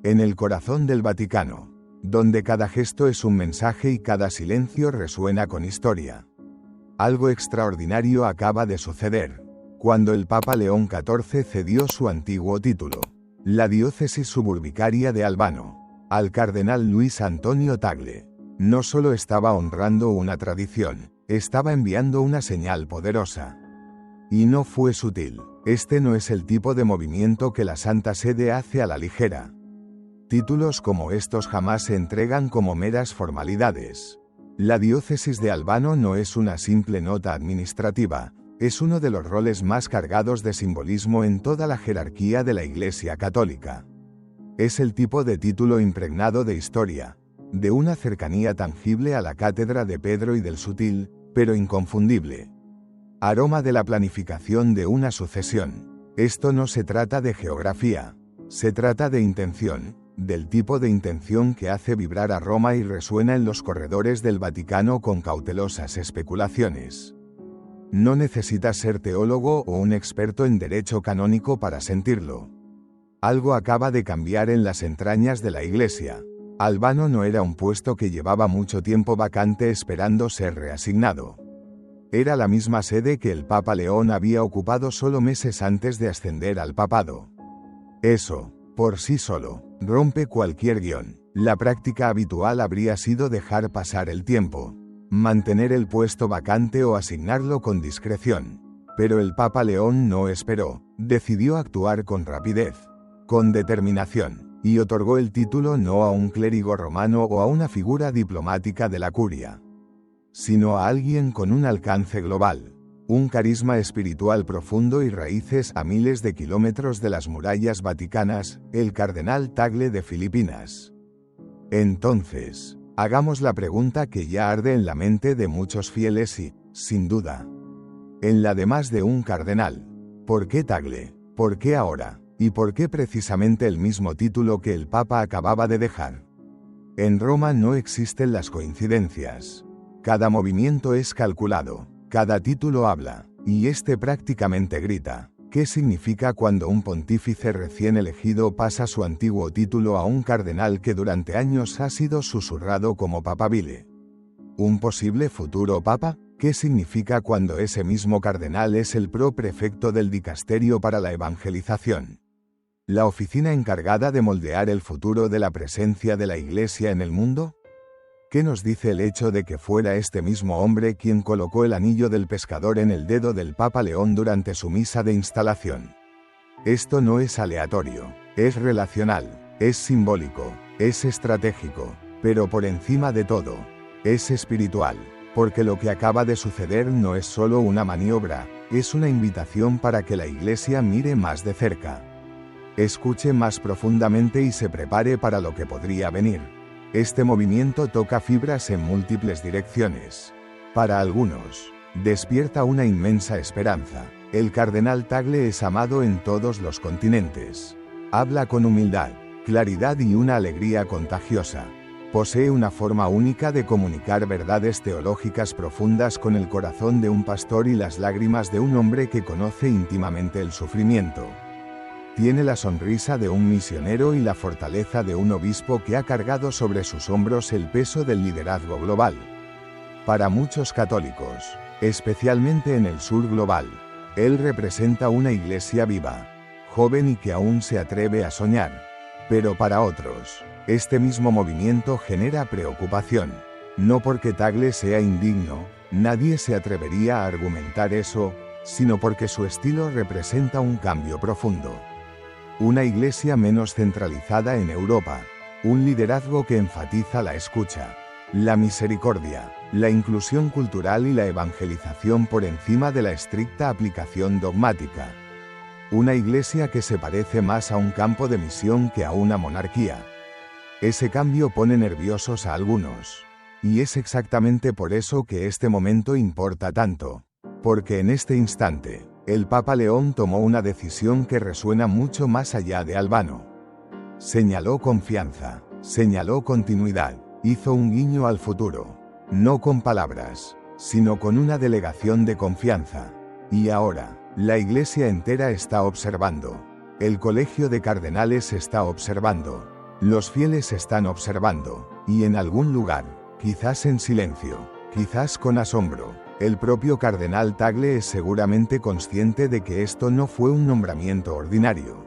en el corazón del Vaticano, donde cada gesto es un mensaje y cada silencio resuena con historia. Algo extraordinario acaba de suceder, cuando el Papa León XIV cedió su antiguo título, la diócesis suburbicaria de Albano, al cardenal Luis Antonio Tagle. No solo estaba honrando una tradición, estaba enviando una señal poderosa. Y no fue sutil. Este no es el tipo de movimiento que la Santa Sede hace a la ligera. Títulos como estos jamás se entregan como meras formalidades. La diócesis de Albano no es una simple nota administrativa, es uno de los roles más cargados de simbolismo en toda la jerarquía de la Iglesia Católica. Es el tipo de título impregnado de historia, de una cercanía tangible a la cátedra de Pedro y del sutil, pero inconfundible aroma de la planificación de una sucesión. Esto no se trata de geografía, se trata de intención, del tipo de intención que hace vibrar a Roma y resuena en los corredores del Vaticano con cautelosas especulaciones. No necesitas ser teólogo o un experto en derecho canónico para sentirlo. Algo acaba de cambiar en las entrañas de la Iglesia. Albano no era un puesto que llevaba mucho tiempo vacante esperando ser reasignado. Era la misma sede que el Papa León había ocupado solo meses antes de ascender al papado. Eso, por sí solo, rompe cualquier guión. La práctica habitual habría sido dejar pasar el tiempo, mantener el puesto vacante o asignarlo con discreción. Pero el Papa León no esperó, decidió actuar con rapidez, con determinación, y otorgó el título no a un clérigo romano o a una figura diplomática de la curia, sino a alguien con un alcance global, un carisma espiritual profundo y raíces a miles de kilómetros de las murallas vaticanas, el cardenal Tagle de Filipinas. Entonces, hagamos la pregunta que ya arde en la mente de muchos fieles y, sin duda, en la de más de un cardenal. ¿Por qué Tagle? ¿Por qué ahora? ¿Y por qué precisamente el mismo título que el Papa acababa de dejar? En Roma no existen las coincidencias. Cada movimiento es calculado, cada título habla, y este prácticamente grita. ¿Qué significa cuando un pontífice recién elegido pasa su antiguo título a un cardenal que durante años ha sido susurrado como papabile? ¿Un posible futuro papa? ¿Qué significa cuando ese mismo cardenal es el prefecto del dicasterio para la evangelización? ¿La oficina encargada de moldear el futuro de la presencia de la Iglesia en el mundo? ¿Qué nos dice el hecho de que fuera este mismo hombre quien colocó el anillo del pescador en el dedo del Papa León durante su misa de instalación? Esto no es aleatorio, es relacional, es simbólico, es estratégico, pero por encima de todo, es espiritual, porque lo que acaba de suceder no es solo una maniobra, es una invitación para que la Iglesia mire más de cerca, escuche más profundamente y se prepare para lo que podría venir. Este movimiento toca fibras en múltiples direcciones. Para algunos, despierta una inmensa esperanza. El cardenal Tagle es amado en todos los continentes. Habla con humildad, claridad y una alegría contagiosa. Posee una forma única de comunicar verdades teológicas profundas con el corazón de un pastor y las lágrimas de un hombre que conoce íntimamente el sufrimiento. Tiene la sonrisa de un misionero y la fortaleza de un obispo que ha cargado sobre sus hombros el peso del liderazgo global. Para muchos católicos, especialmente en el sur global, él representa una iglesia viva, joven y que aún se atreve a soñar. Pero para otros, este mismo movimiento genera preocupación. No porque Tagle sea indigno, nadie se atrevería a argumentar eso, sino porque su estilo representa un cambio profundo. Una iglesia menos centralizada en Europa, un liderazgo que enfatiza la escucha, la misericordia, la inclusión cultural y la evangelización por encima de la estricta aplicación dogmática. Una iglesia que se parece más a un campo de misión que a una monarquía. Ese cambio pone nerviosos a algunos. Y es exactamente por eso que este momento importa tanto. Porque en este instante, el Papa León tomó una decisión que resuena mucho más allá de Albano. Señaló confianza, señaló continuidad, hizo un guiño al futuro, no con palabras, sino con una delegación de confianza. Y ahora, la Iglesia entera está observando. El Colegio de Cardenales está observando. Los fieles están observando, y en algún lugar, quizás en silencio, quizás con asombro, el propio cardenal Tagle es seguramente consciente de que esto no fue un nombramiento ordinario.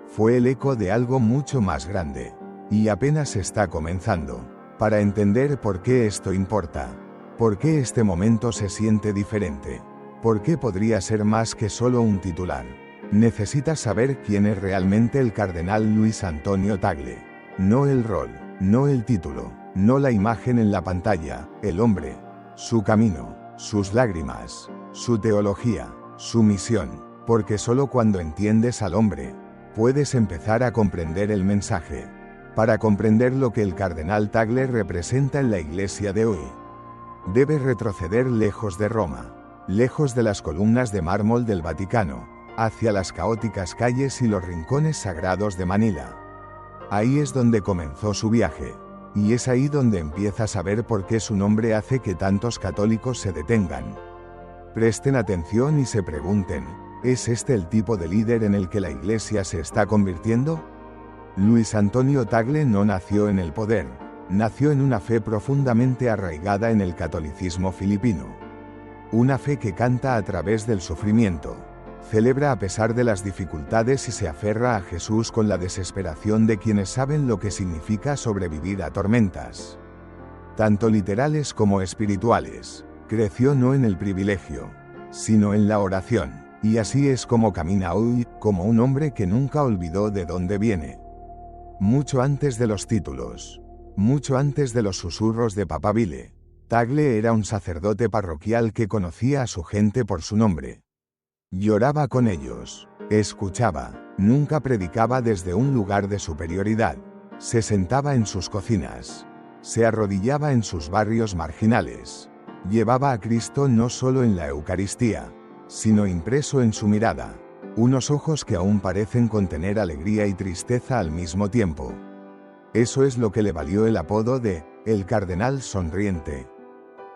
Fue el eco de algo mucho más grande, y apenas está comenzando. Para entender por qué esto importa, por qué este momento se siente diferente, por qué podría ser más que solo un titular, necesitas saber quién es realmente el cardenal Luis Antonio Tagle. No el rol, no el título, no la imagen en la pantalla, el hombre, su camino, sus lágrimas, su teología, su misión, porque solo cuando entiendes al hombre, puedes empezar a comprender el mensaje. Para comprender lo que el cardenal Tagle representa en la Iglesia de hoy, debes retroceder lejos de Roma, lejos de las columnas de mármol del Vaticano, hacia las caóticas calles y los rincones sagrados de Manila. Ahí es donde comenzó su viaje, y es ahí donde empiezas a ver por qué su nombre hace que tantos católicos se detengan. Presten atención y se pregunten, ¿es este el tipo de líder en el que la Iglesia se está convirtiendo? Luis Antonio Tagle no nació en el poder, nació en una fe profundamente arraigada en el catolicismo filipino. Una fe que canta a través del sufrimiento, celebra a pesar de las dificultades y se aferra a Jesús con la desesperación de quienes saben lo que significa sobrevivir a tormentas, tanto literales como espirituales. Creció no en el privilegio, sino en la oración, y así es como camina hoy, como un hombre que nunca olvidó de dónde viene. Mucho antes de los títulos, mucho antes de los susurros de Papabile, Tagle era un sacerdote parroquial que conocía a su gente por su nombre. Lloraba con ellos, escuchaba, nunca predicaba desde un lugar de superioridad, se sentaba en sus cocinas, se arrodillaba en sus barrios marginales, llevaba a Cristo no solo en la Eucaristía, sino impreso en su mirada, unos ojos que aún parecen contener alegría y tristeza al mismo tiempo. Eso es lo que le valió el apodo de el Cardenal Sonriente.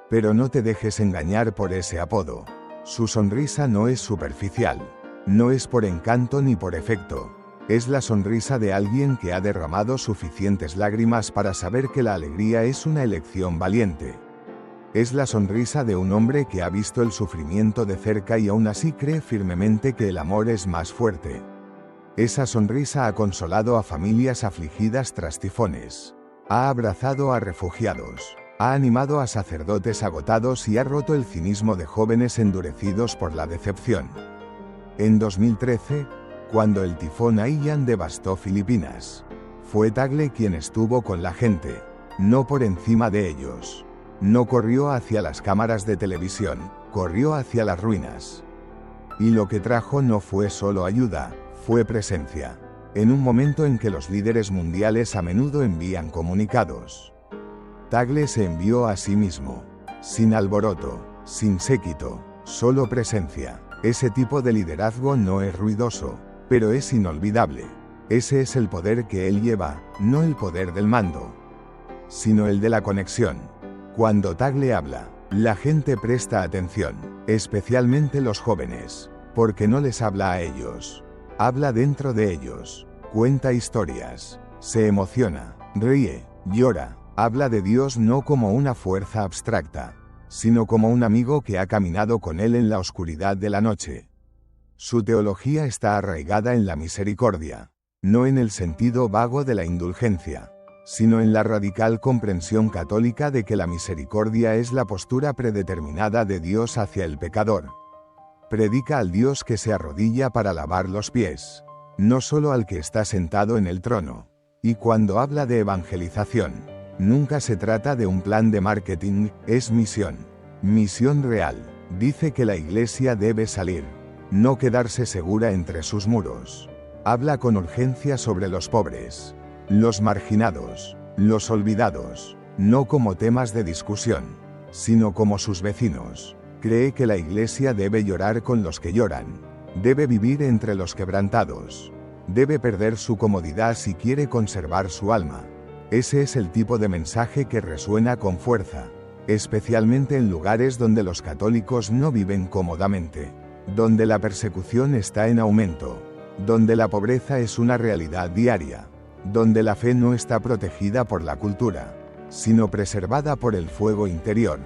Pero no te dejes engañar por ese apodo. Su sonrisa no es superficial, no es por encanto ni por efecto. Es la sonrisa de alguien que ha derramado suficientes lágrimas para saber que la alegría es una elección valiente. Es la sonrisa de un hombre que ha visto el sufrimiento de cerca y aún así cree firmemente que el amor es más fuerte. Esa sonrisa ha consolado a familias afligidas tras tifones, ha abrazado a refugiados, ha animado a sacerdotes agotados y ha roto el cinismo de jóvenes endurecidos por la decepción. En 2013, cuando el tifón Haiyan devastó Filipinas, fue Tagle quien estuvo con la gente, no por encima de ellos. No corrió hacia las cámaras de televisión, corrió hacia las ruinas. Y lo que trajo no fue solo ayuda, fue presencia. En un momento en que los líderes mundiales a menudo envían comunicados, Tagle se envió a sí mismo, sin alboroto, sin séquito, solo presencia. Ese tipo de liderazgo no es ruidoso, pero es inolvidable. Ese es el poder que él lleva, no el poder del mando, sino el de la conexión. Cuando Tagle habla, la gente presta atención, especialmente los jóvenes, porque no les habla a ellos. Habla dentro de ellos, cuenta historias, se emociona, ríe, llora, habla de Dios no como una fuerza abstracta, sino como un amigo que ha caminado con él en la oscuridad de la noche. Su teología está arraigada en la misericordia, no en el sentido vago de la indulgencia, sino en la radical comprensión católica de que la misericordia es la postura predeterminada de Dios hacia el pecador. Predica al Dios que se arrodilla para lavar los pies, no solo al que está sentado en el trono. Y cuando habla de evangelización, nunca se trata de un plan de marketing, es misión. Misión real. Dice que la Iglesia debe salir, no quedarse segura entre sus muros. Habla con urgencia sobre los pobres, los marginados, los olvidados, no como temas de discusión, sino como sus vecinos. Cree que la Iglesia debe llorar con los que lloran, debe vivir entre los quebrantados, debe perder su comodidad si quiere conservar su alma. Ese es el tipo de mensaje que resuena con fuerza, especialmente en lugares donde los católicos no viven cómodamente, donde la persecución está en aumento, donde la pobreza es una realidad diaria. donde la fe no está protegida por la cultura, sino preservada por el fuego interior.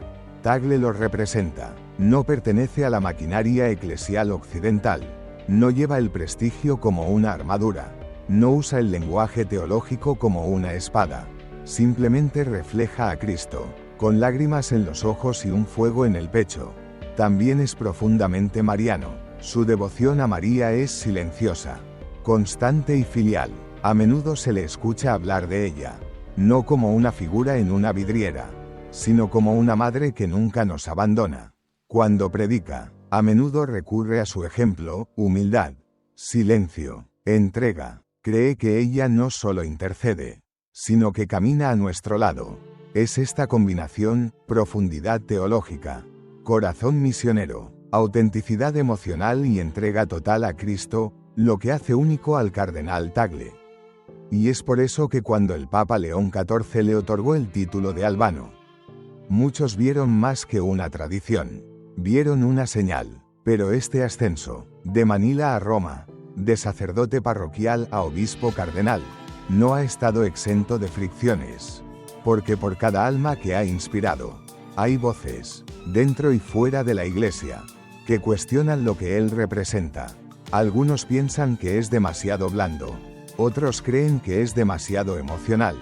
Tagle lo representa. No pertenece a la maquinaria eclesial occidental. No lleva el prestigio como una armadura. No usa el lenguaje teológico como una espada. Simplemente refleja a Cristo, con lágrimas en los ojos y un fuego en el pecho. También es profundamente mariano. Su devoción a María es silenciosa, constante y filial. A menudo se le escucha hablar de ella, no como una figura en una vidriera, sino como una madre que nunca nos abandona. Cuando predica, a menudo recurre a su ejemplo: humildad, silencio, entrega. Cree que ella no solo intercede, sino que camina a nuestro lado. Es esta combinación: profundidad teológica, corazón misionero, autenticidad emocional y entrega total a Cristo, lo que hace único al cardenal Tagle. Y es por eso que cuando el Papa León XIV le otorgó el título de Albano, muchos vieron más que una tradición, vieron una señal. Pero este ascenso, de Manila a Roma, de sacerdote parroquial a obispo cardenal, no ha estado exento de fricciones, porque por cada alma que ha inspirado, hay voces, dentro y fuera de la Iglesia, que cuestionan lo que él representa. Algunos piensan que es demasiado blando, otros creen que es demasiado emocional.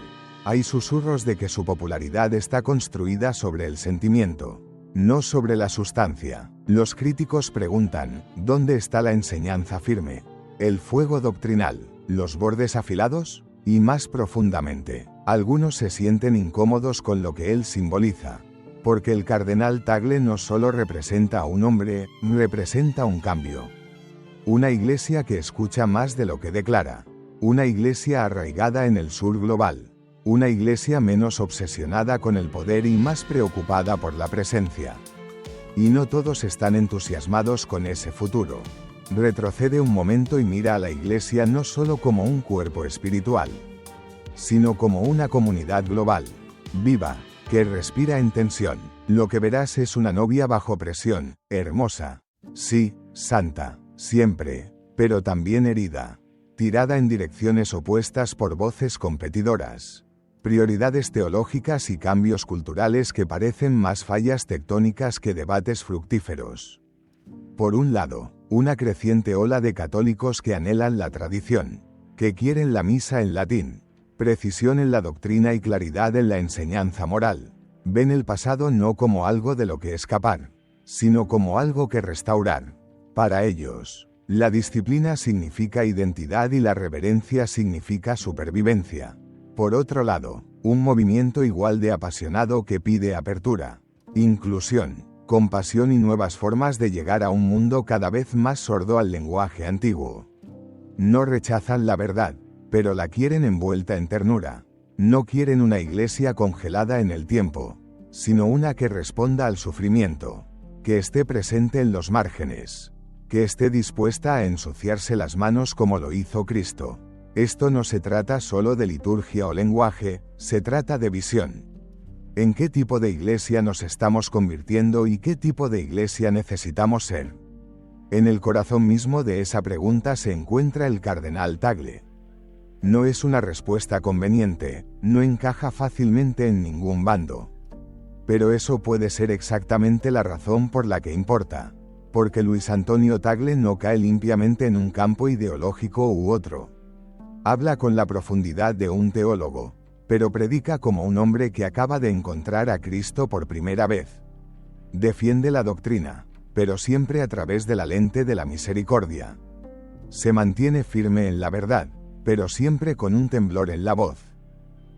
Hay susurros de que su popularidad está construida sobre el sentimiento, no sobre la sustancia. Los críticos preguntan: ¿dónde está la enseñanza firme, el fuego doctrinal, los bordes afilados? Y más profundamente, algunos se sienten incómodos con lo que él simboliza, porque el cardenal Tagle no solo representa a un hombre, representa un cambio. Una iglesia que escucha más de lo que declara. Una iglesia arraigada en el sur global. Una iglesia menos obsesionada con el poder y más preocupada por la presencia. Y no todos están entusiasmados con ese futuro. Retrocede un momento y mira a la iglesia no solo como un cuerpo espiritual, sino como una comunidad global, viva, que respira en tensión. Lo que verás es una novia bajo presión, hermosa, sí, santa, siempre, pero también herida, tirada en direcciones opuestas por voces competidoras, prioridades teológicas y cambios culturales que parecen más fallas tectónicas que debates fructíferos. Por un lado, una creciente ola de católicos que anhelan la tradición, que quieren la misa en latín, precisión en la doctrina y claridad en la enseñanza moral. Ven el pasado no como algo de lo que escapar, sino como algo que restaurar. Para ellos, la disciplina significa identidad y la reverencia significa supervivencia. Por otro lado, un movimiento igual de apasionado que pide apertura, inclusión, compasión y nuevas formas de llegar a un mundo cada vez más sordo al lenguaje antiguo. No rechazan la verdad, pero la quieren envuelta en ternura. No quieren una iglesia congelada en el tiempo, sino una que responda al sufrimiento, que esté presente en los márgenes, que esté dispuesta a ensuciarse las manos como lo hizo Cristo. Esto no se trata solo de liturgia o lenguaje, se trata de visión. ¿En qué tipo de iglesia nos estamos convirtiendo y qué tipo de iglesia necesitamos ser? En el corazón mismo de esa pregunta se encuentra el cardenal Tagle. No es una respuesta conveniente, no encaja fácilmente en ningún bando. Pero eso puede ser exactamente la razón por la que importa, porque Luis Antonio Tagle no cae limpiamente en un campo ideológico u otro. Habla con la profundidad de un teólogo, pero predica como un hombre que acaba de encontrar a Cristo por primera vez. Defiende la doctrina, pero siempre a través de la lente de la misericordia. Se mantiene firme en la verdad, pero siempre con un temblor en la voz.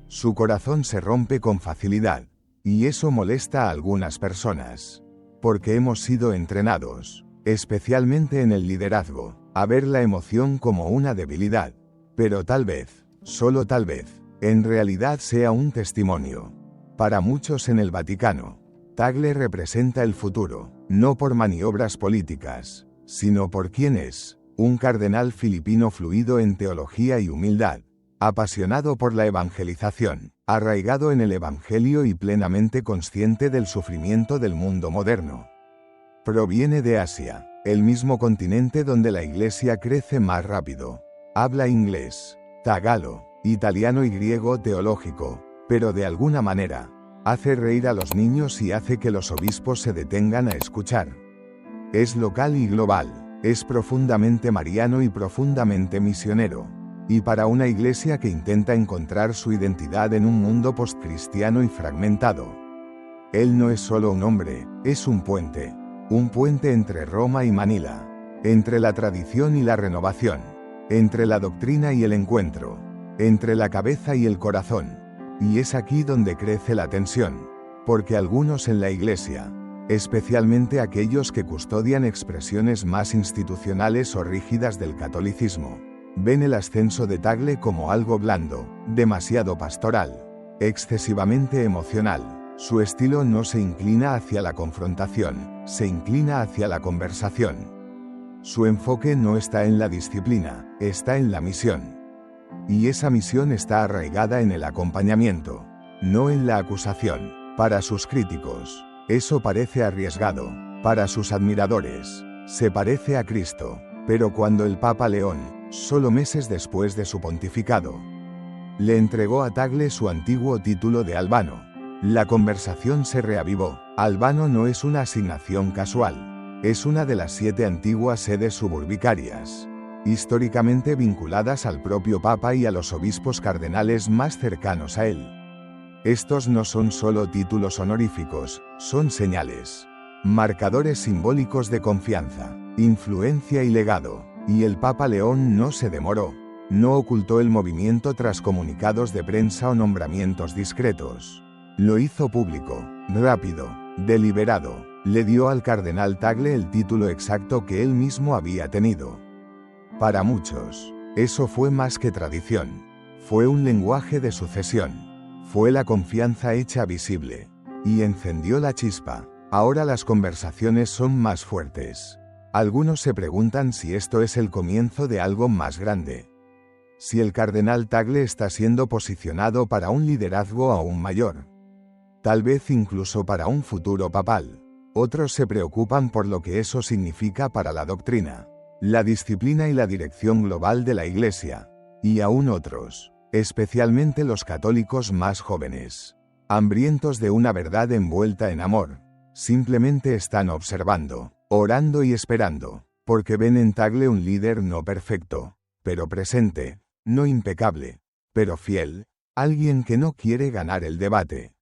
Su corazón se rompe con facilidad, y eso molesta a algunas personas, porque hemos sido entrenados, especialmente en el liderazgo, a ver la emoción como una debilidad. Pero tal vez, solo tal vez, en realidad sea un testimonio. Para muchos en el Vaticano, Tagle representa el futuro, no por maniobras políticas, sino por quién es. Un cardenal filipino fluido en teología y humildad, apasionado por la evangelización, arraigado en el evangelio y plenamente consciente del sufrimiento del mundo moderno. Proviene de Asia, el mismo continente donde la iglesia crece más rápido. Habla inglés, tagalo, italiano y griego teológico, pero de alguna manera, hace reír a los niños y hace que los obispos se detengan a escuchar. Es local y global, es profundamente mariano y profundamente misionero. Y para una iglesia que intenta encontrar su identidad en un mundo postcristiano y fragmentado. Él no es solo un hombre, es un puente entre Roma y Manila, entre la tradición y la renovación, entre la doctrina y el encuentro, entre la cabeza y el corazón. Y es aquí donde crece la tensión, porque algunos en la iglesia, especialmente aquellos que custodian expresiones más institucionales o rígidas del catolicismo, ven el ascenso de Tagle como algo blando, demasiado pastoral, excesivamente emocional. Su estilo no se inclina hacia la confrontación, se inclina hacia la conversación. Su enfoque no está en la disciplina, está en la misión. Y esa misión está arraigada en el acompañamiento, no en la acusación. Para sus críticos, eso parece arriesgado. Para sus admiradores, se parece a Cristo. Pero cuando el Papa León, solo meses después de su pontificado, le entregó a Tagle su antiguo título de Albano, la conversación se reavivó. Albano no es una asignación casual, es una de las 7 antiguas sedes suburbicarias, históricamente vinculadas al propio Papa y a los obispos cardenales más cercanos a él. Estos no son solo títulos honoríficos, son señales, marcadores simbólicos de confianza, influencia y legado. Y el Papa León no se demoró, no ocultó el movimiento tras comunicados de prensa o nombramientos discretos. Lo hizo público, rápido, deliberado, le dio al cardenal Tagle el título exacto que él mismo había tenido. Para muchos, eso fue más que tradición, fue un lenguaje de sucesión, fue la confianza hecha visible, y encendió la chispa. Ahora las conversaciones son más fuertes. Algunos se preguntan si esto es el comienzo de algo más grande. Si el cardenal Tagle está siendo posicionado para un liderazgo aún mayor. Tal vez incluso para un futuro papal. Otros se preocupan por lo que eso significa para la doctrina, la disciplina y la dirección global de la Iglesia. Y aún otros, especialmente los católicos más jóvenes, hambrientos de una verdad envuelta en amor, simplemente están observando, orando y esperando, porque ven en Tagle un líder no perfecto, pero presente, no impecable, pero fiel, alguien que no quiere ganar el debate,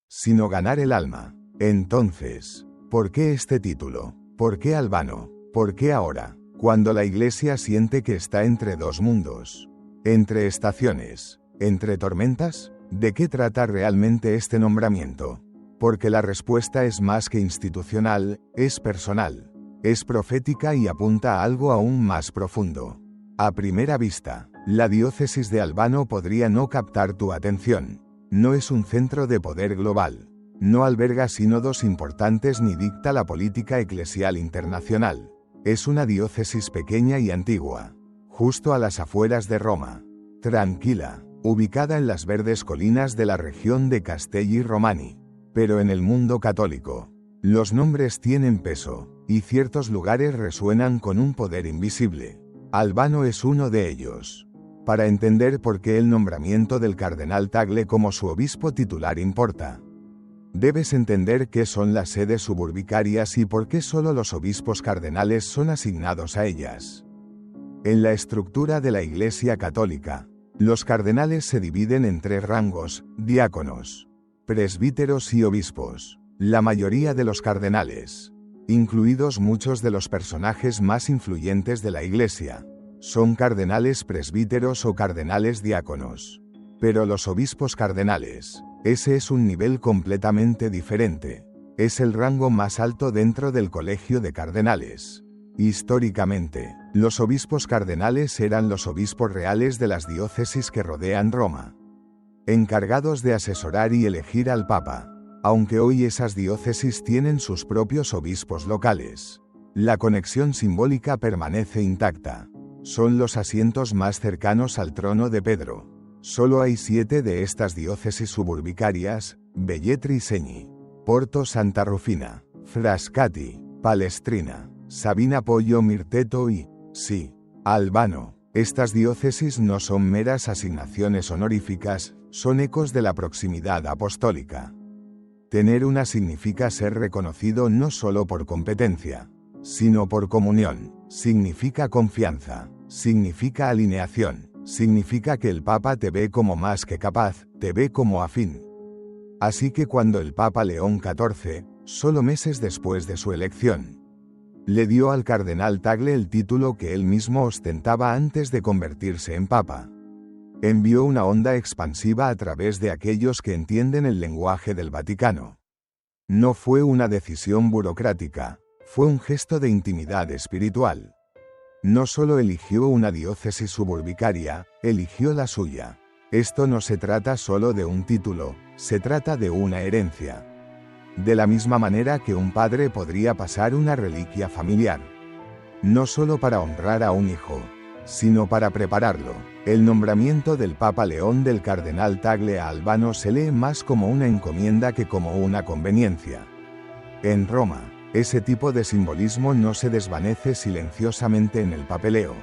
sino ganar el alma. Entonces, ¿por qué este título? ¿Por qué Albano? ¿Por qué ahora, cuando la Iglesia siente que está entre dos mundos? ¿Entre estaciones? ¿Entre tormentas? ¿De qué trata realmente este nombramiento? Porque la respuesta es más que institucional, es personal, es profética y apunta a algo aún más profundo. A primera vista, la diócesis de Albano podría no captar tu atención. No es un centro de poder global, no alberga sínodos importantes ni dicta la política eclesial internacional. Es una diócesis pequeña y antigua, justo a las afueras de Roma, tranquila, ubicada en las verdes colinas de la región de Castelli Romani. Pero en el mundo católico, los nombres tienen peso, y ciertos lugares resuenan con un poder invisible. Albano es uno de ellos. Para entender por qué el nombramiento del cardenal Tagle como su obispo titular importa, debes entender qué son las sedes suburbicarias y por qué solo los obispos cardenales son asignados a ellas. En la estructura de la Iglesia Católica, los cardenales se dividen en 3 rangos: diáconos, presbíteros y obispos. La mayoría de los cardenales, incluidos muchos de los personajes más influyentes de la Iglesia, son cardenales presbíteros o cardenales diáconos. Pero los obispos cardenales, ese es un nivel completamente diferente. Es el rango más alto dentro del colegio de cardenales. Históricamente, los obispos cardenales eran los obispos reales de las diócesis que rodean Roma, encargados de asesorar y elegir al Papa, aunque hoy esas diócesis tienen sus propios obispos locales. La conexión simbólica permanece intacta. Son los asientos más cercanos al trono de Pedro. Solo hay 7 de estas diócesis suburbicarias: Velletri Segni, Porto Santa Rufina, Frascati, Palestrina, Sabina Pollo Mirteto y, sí, Albano. Estas diócesis no son meras asignaciones honoríficas, son ecos de la proximidad apostólica. Tener una significa ser reconocido no solo por competencia, sino por comunión, significa confianza, significa alineación, significa que el Papa te ve como más que capaz, te ve como afín. Así que cuando el Papa León XIV, solo meses después de su elección, le dio al cardenal Tagle el título que él mismo ostentaba antes de convertirse en Papa, envió una onda expansiva a través de aquellos que entienden el lenguaje del Vaticano. No fue una decisión burocrática, fue un gesto de intimidad espiritual. No solo eligió una diócesis suburbicaria, eligió la suya. Esto no se trata solo de un título, se trata de una herencia. De la misma manera que un padre podría pasar una reliquia familiar. No solo para honrar a un hijo, sino para prepararlo. El nombramiento del Papa León del cardenal Tagle a Albano se lee más como una encomienda que como una conveniencia. En Roma, ese tipo de simbolismo no se desvanece silenciosamente en el papeleo.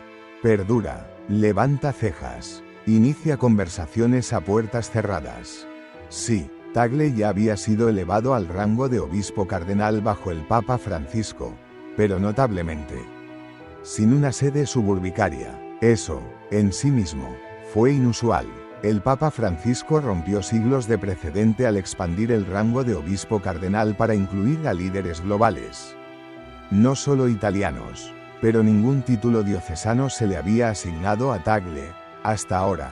Perdura, levanta cejas, inicia conversaciones a puertas cerradas. Sí, Tagle ya había sido elevado al rango de obispo cardenal bajo el Papa Francisco, pero notablemente sin una sede suburbicaria. Eso, en sí mismo, fue inusual. El Papa Francisco rompió siglos de precedente al expandir el rango de obispo cardenal para incluir a líderes globales. No solo italianos, pero ningún título diocesano se le había asignado a Tagle, hasta ahora.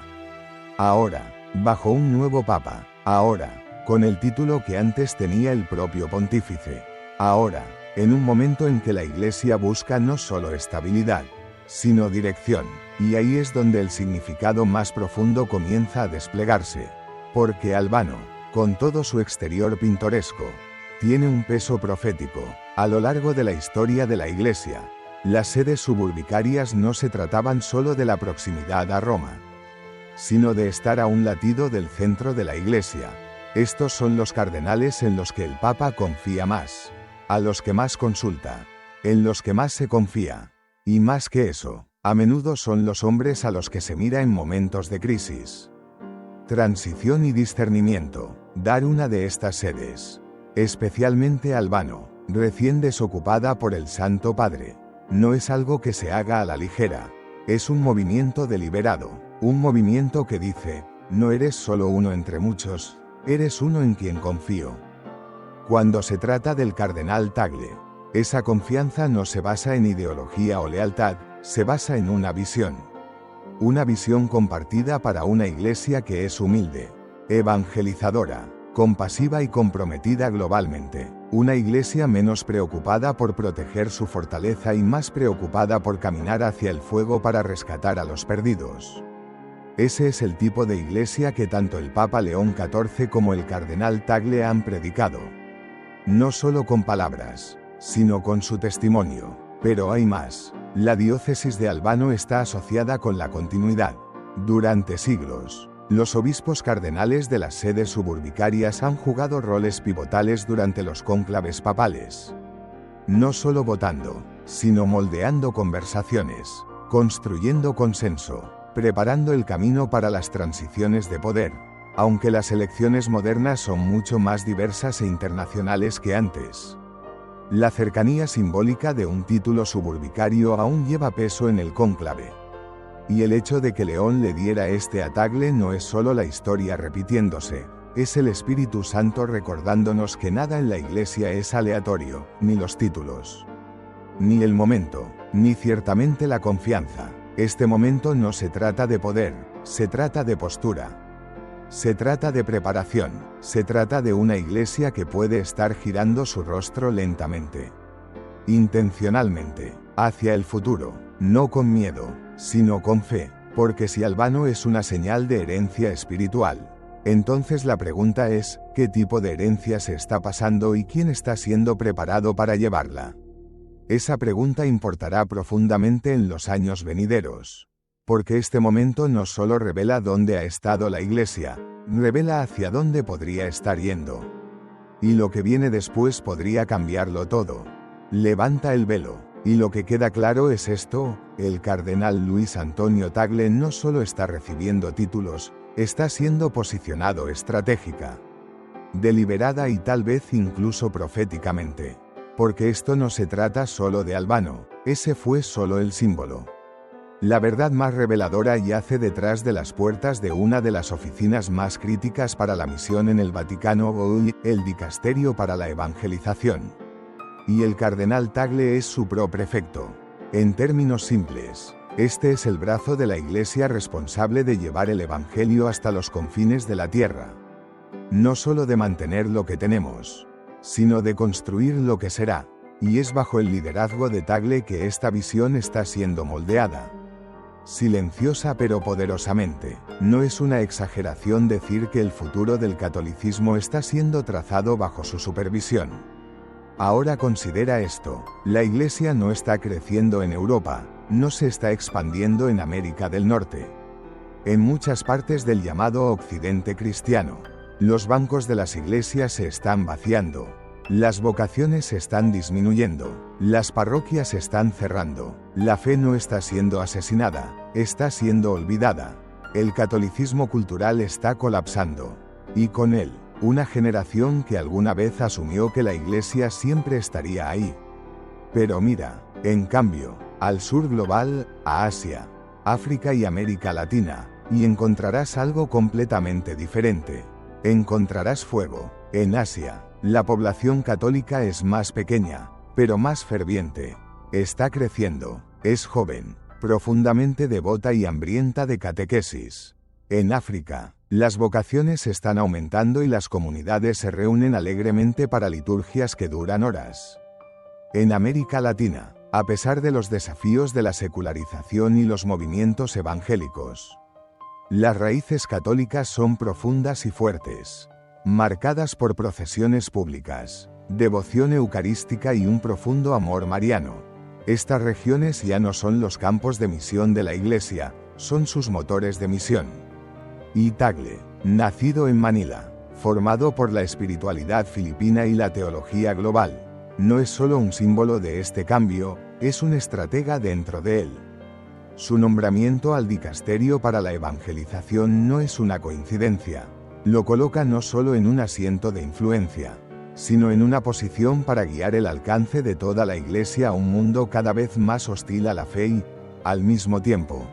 Ahora, bajo un nuevo Papa, ahora, con el título que antes tenía el propio pontífice. Ahora, en un momento en que la Iglesia busca no solo estabilidad, sino dirección, y ahí es donde el significado más profundo comienza a desplegarse. Porque Albano, con todo su exterior pintoresco, tiene un peso profético. A lo largo de la historia de la Iglesia, las sedes suburbicarias no se trataban solo de la proximidad a Roma, sino de estar a un latido del centro de la Iglesia. Estos son los cardenales en los que el Papa confía más, a los que más consulta, en los que más se confía. Y más que eso, a menudo son los hombres a los que se mira en momentos de crisis. Transición y discernimiento. Dar una de estas sedes, especialmente Albano, recién desocupada por el Santo Padre, no es algo que se haga a la ligera. Es un movimiento deliberado, un movimiento que dice, no eres solo uno entre muchos, eres uno en quien confío. Cuando se trata del cardenal Tagle, esa confianza no se basa en ideología o lealtad, se basa en una visión. Una visión compartida para una iglesia que es humilde, evangelizadora, compasiva y comprometida globalmente. Una iglesia menos preocupada por proteger su fortaleza y más preocupada por caminar hacia el fuego para rescatar a los perdidos. Ese es el tipo de iglesia que tanto el Papa León XIV como el cardenal Tagle han predicado. No solo con palabras, sino con su testimonio. Pero hay más. La diócesis de Albano está asociada con la continuidad. Durante siglos, los obispos cardenales de las sedes suburbicarias han jugado roles pivotales durante los cónclaves papales. No solo votando, sino moldeando conversaciones, construyendo consenso, preparando el camino para las transiciones de poder. Aunque las elecciones modernas son mucho más diversas e internacionales que antes, la cercanía simbólica de un título suburbicario aún lleva peso en el cónclave. Y el hecho de que León le diera este a Tagle no es solo la historia repitiéndose, es el Espíritu Santo recordándonos que nada en la Iglesia es aleatorio, ni los títulos, ni el momento, ni ciertamente la confianza. Este momento no se trata de poder, se trata de postura. Se trata de preparación, se trata de una iglesia que puede estar girando su rostro lentamente, intencionalmente, hacia el futuro, no con miedo, sino con fe, porque si Albano es una señal de herencia espiritual, entonces la pregunta es, ¿qué tipo de herencia se está pasando y quién está siendo preparado para llevarla? Esa pregunta importará profundamente en los años venideros. Porque este momento no solo revela dónde ha estado la Iglesia, revela hacia dónde podría estar yendo. Y lo que viene después podría cambiarlo todo. Levanta el velo. Y lo que queda claro es esto: el cardenal Luis Antonio Tagle no solo está recibiendo títulos, está siendo posicionado estratégica, deliberada y tal vez incluso proféticamente. Porque esto no se trata solo de Albano, ese fue solo el símbolo. La verdad más reveladora yace detrás de las puertas de una de las oficinas más críticas para la misión en el Vaticano hoy, el Dicasterio para la Evangelización. Y el cardenal Tagle es su prefecto. En términos simples, este es el brazo de la Iglesia responsable de llevar el Evangelio hasta los confines de la tierra. No solo de mantener lo que tenemos, sino de construir lo que será. Y es bajo el liderazgo de Tagle que esta visión está siendo moldeada. Silenciosa pero poderosamente. No es una exageración decir que el futuro del catolicismo está siendo trazado bajo su supervisión. Ahora considera esto: la Iglesia no está creciendo en Europa, no se está expandiendo en América del Norte. En muchas partes del llamado Occidente cristiano, los bancos de las iglesias se están vaciando. Las vocaciones se están disminuyendo, las parroquias están cerrando, la fe no está siendo asesinada, está siendo olvidada. El catolicismo cultural está colapsando. Y con él, una generación que alguna vez asumió que la Iglesia siempre estaría ahí. Pero mira, en cambio, al sur global, a Asia, África y América Latina, y encontrarás algo completamente diferente. Encontrarás fuego. En Asia, la población católica es más pequeña, pero más ferviente. Está creciendo, es joven, profundamente devota y hambrienta de catequesis. En África, las vocaciones están aumentando y las comunidades se reúnen alegremente para liturgias que duran horas. En América Latina, a pesar de los desafíos de la secularización y los movimientos evangélicos, las raíces católicas son profundas y fuertes, marcadas por procesiones públicas, devoción eucarística y un profundo amor mariano. Estas regiones ya no son los campos de misión de la Iglesia, son sus motores de misión. Y Tagle, nacido en Manila, formado por la espiritualidad filipina y la teología global, no es solo un símbolo de este cambio, es un estratega dentro de él. Su nombramiento al dicasterio para la evangelización no es una coincidencia. Lo coloca no solo en un asiento de influencia, sino en una posición para guiar el alcance de toda la Iglesia a un mundo cada vez más hostil a la fe y, al mismo tiempo,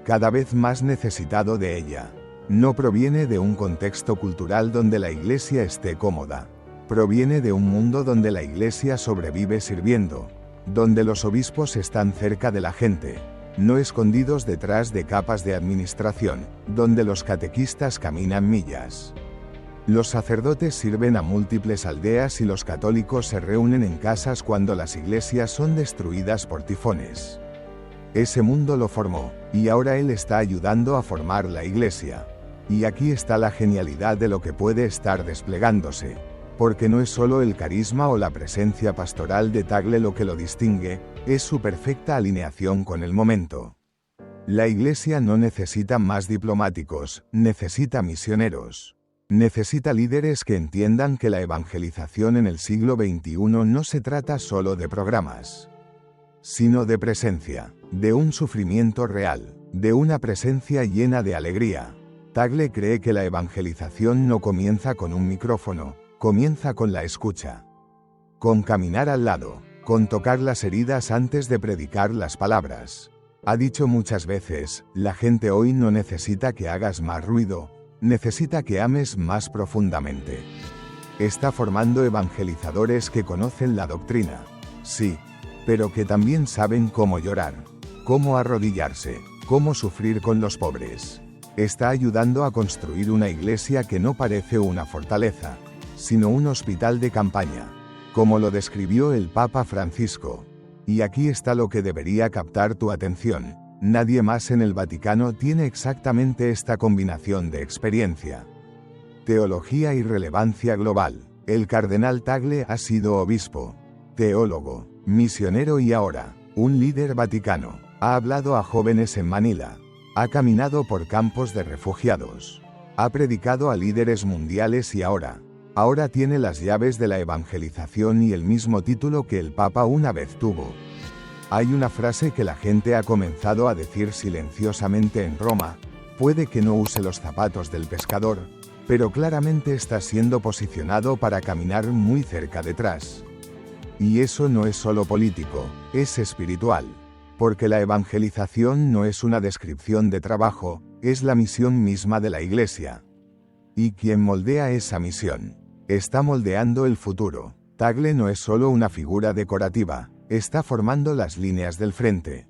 cada vez más necesitado de ella. No proviene de un contexto cultural donde la Iglesia esté cómoda. Proviene de un mundo donde la Iglesia sobrevive sirviendo, donde los obispos están cerca de la gente, no escondidos detrás de capas de administración, donde los catequistas caminan millas. Los sacerdotes sirven a múltiples aldeas y los católicos se reúnen en casas cuando las iglesias son destruidas por tifones. Ese mundo lo formó, y ahora él está ayudando a formar la Iglesia. Y aquí está la genialidad de lo que puede estar desplegándose, porque no es solo el carisma o la presencia pastoral de Tagle lo que lo distingue, es su perfecta alineación con el momento. La Iglesia no necesita más diplomáticos, necesita misioneros. Necesita líderes que entiendan que la evangelización en el siglo XXI no se trata solo de programas, sino de presencia, de un sufrimiento real, de una presencia llena de alegría. Tagle cree que la evangelización no comienza con un micrófono, comienza con la escucha, con caminar al lado, con tocar las heridas antes de predicar las palabras. Ha dicho muchas veces, la gente hoy no necesita que hagas más ruido, necesita que ames más profundamente. Está formando evangelizadores que conocen la doctrina, sí, pero que también saben cómo llorar, cómo arrodillarse, cómo sufrir con los pobres. Está ayudando a construir una iglesia que no parece una fortaleza, sino un hospital de campaña, como lo describió el Papa Francisco. Y aquí está lo que debería captar tu atención: nadie más en el Vaticano tiene exactamente esta combinación de experiencia, teología y relevancia global. El cardenal Tagle ha sido obispo, teólogo, misionero y ahora, un líder vaticano. Ha hablado a jóvenes en Manila, ha caminado por campos de refugiados, ha predicado a líderes mundiales y ahora tiene las llaves de la evangelización y el mismo título que el Papa una vez tuvo. Hay una frase que la gente ha comenzado a decir silenciosamente en Roma: puede que no use los zapatos del pescador, pero claramente está siendo posicionado para caminar muy cerca detrás. Y eso no es solo político, es espiritual. Porque la evangelización no es una descripción de trabajo, es la misión misma de la Iglesia. Y quien moldea esa misión, está moldeando el futuro. Tagle no es solo una figura decorativa, está formando las líneas del frente.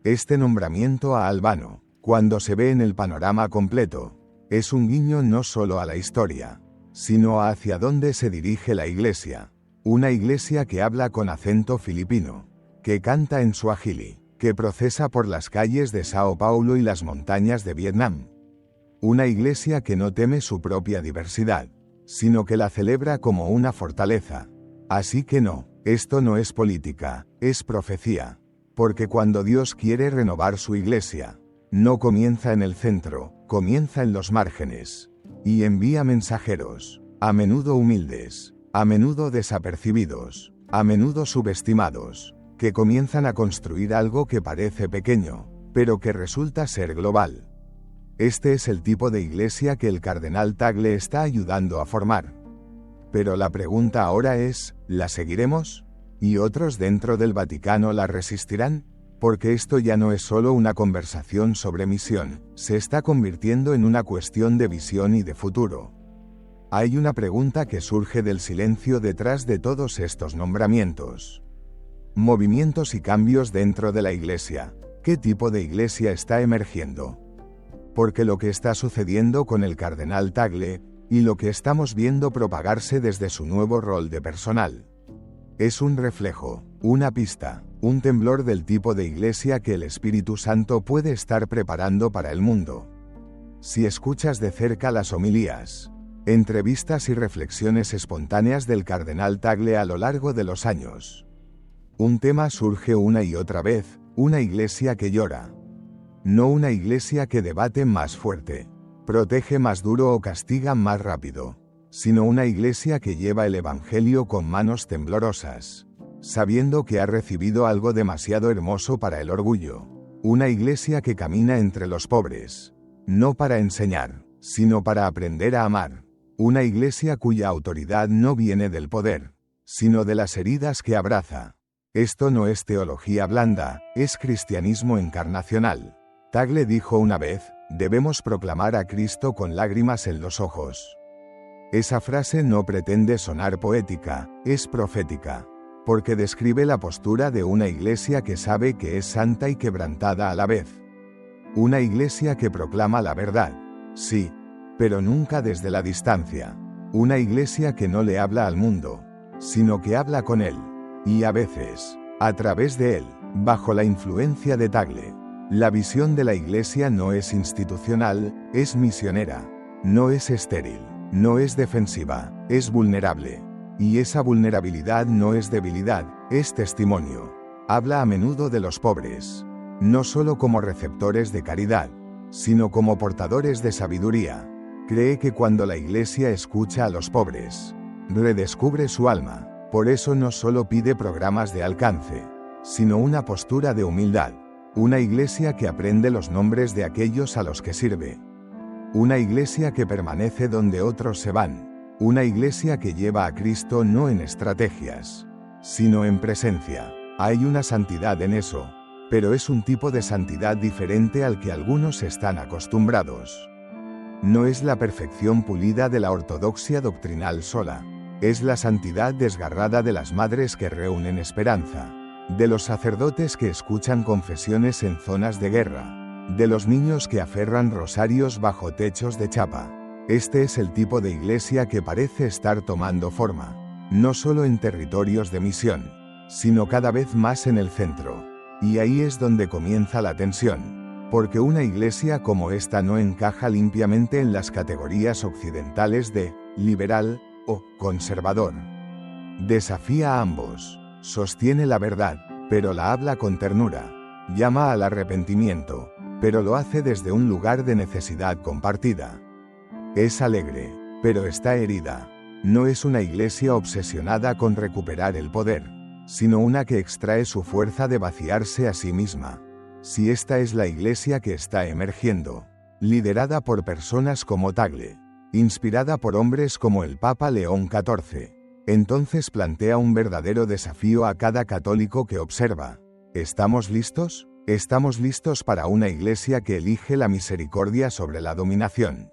Este nombramiento a Albano, cuando se ve en el panorama completo, es un guiño no solo a la historia, sino a hacia dónde se dirige la Iglesia. Una Iglesia que habla con acento filipino, que canta en suajili, que procesa por las calles de Sao Paulo y las montañas de Vietnam. Una Iglesia que no teme su propia diversidad, sino que la celebra como una fortaleza. Así que no, esto no es política, es profecía. Porque cuando Dios quiere renovar su Iglesia, no comienza en el centro, comienza en los márgenes. Y envía mensajeros, a menudo humildes, a menudo desapercibidos, a menudo subestimados, que comienzan a construir algo que parece pequeño, pero que resulta ser global. Este es el tipo de iglesia que el cardenal Tagle está ayudando a formar. Pero la pregunta ahora es, ¿la seguiremos? ¿Y otros dentro del Vaticano la resistirán? Porque esto ya no es solo una conversación sobre misión, se está convirtiendo en una cuestión de visión y de futuro. Hay una pregunta que surge del silencio detrás de todos estos nombramientos. Movimientos y cambios dentro de la Iglesia. ¿Qué tipo de iglesia está emergiendo? Porque lo que está sucediendo con el cardenal Tagle, y lo que estamos viendo propagarse desde su nuevo rol de personal, es un reflejo, una pista, un temblor del tipo de iglesia que el Espíritu Santo puede estar preparando para el mundo. Si escuchas de cerca las homilías, entrevistas y reflexiones espontáneas del cardenal Tagle a lo largo de los años, un tema surge una y otra vez: una iglesia que llora. No una iglesia que debate más fuerte, protege más duro o castiga más rápido, sino una iglesia que lleva el Evangelio con manos temblorosas, sabiendo que ha recibido algo demasiado hermoso para el orgullo. Una iglesia que camina entre los pobres, no para enseñar, sino para aprender a amar. Una iglesia cuya autoridad no viene del poder, sino de las heridas que abraza. Esto no es teología blanda, es cristianismo encarnacional. Tagle dijo una vez: debemos proclamar a Cristo con lágrimas en los ojos. Esa frase no pretende sonar poética, es profética, porque describe la postura de una iglesia que sabe que es santa y quebrantada a la vez. Una iglesia que proclama la verdad, sí, pero nunca desde la distancia. Una iglesia que no le habla al mundo, sino que habla con él, y a veces, a través de él, bajo la influencia de Tagle. La visión de la iglesia no es institucional, es misionera. No es estéril, no es defensiva, es vulnerable. Y esa vulnerabilidad no es debilidad, es testimonio. Habla a menudo de los pobres, no solo como receptores de caridad, sino como portadores de sabiduría. Cree que cuando la iglesia escucha a los pobres, redescubre su alma. Por eso no solo pide programas de alcance, sino una postura de humildad. Una iglesia que aprende los nombres de aquellos a los que sirve. Una iglesia que permanece donde otros se van. Una iglesia que lleva a Cristo no en estrategias, sino en presencia. Hay una santidad en eso, pero es un tipo de santidad diferente al que algunos están acostumbrados. No es la perfección pulida de la ortodoxia doctrinal sola. Es la santidad desgarrada de las madres que reúnen esperanza, de los sacerdotes que escuchan confesiones en zonas de guerra, de los niños que aferran rosarios bajo techos de chapa. Este es el tipo de iglesia que parece estar tomando forma, no solo en territorios de misión, sino cada vez más en el centro. Y ahí es donde comienza la tensión, porque una iglesia como esta no encaja limpiamente en las categorías occidentales de liberal o conservador. Desafía a ambos, sostiene la verdad, pero la habla con ternura, llama al arrepentimiento, pero lo hace desde un lugar de necesidad compartida. Es alegre, pero está herida. No es una iglesia obsesionada con recuperar el poder, sino una que extrae su fuerza de vaciarse a sí misma. Si esta es la iglesia que está emergiendo, liderada por personas como Tagle, inspirada por hombres como el Papa León XIV, entonces plantea un verdadero desafío a cada católico que observa. ¿Estamos listos? ¿Estamos listos para una iglesia que elige la misericordia sobre la dominación?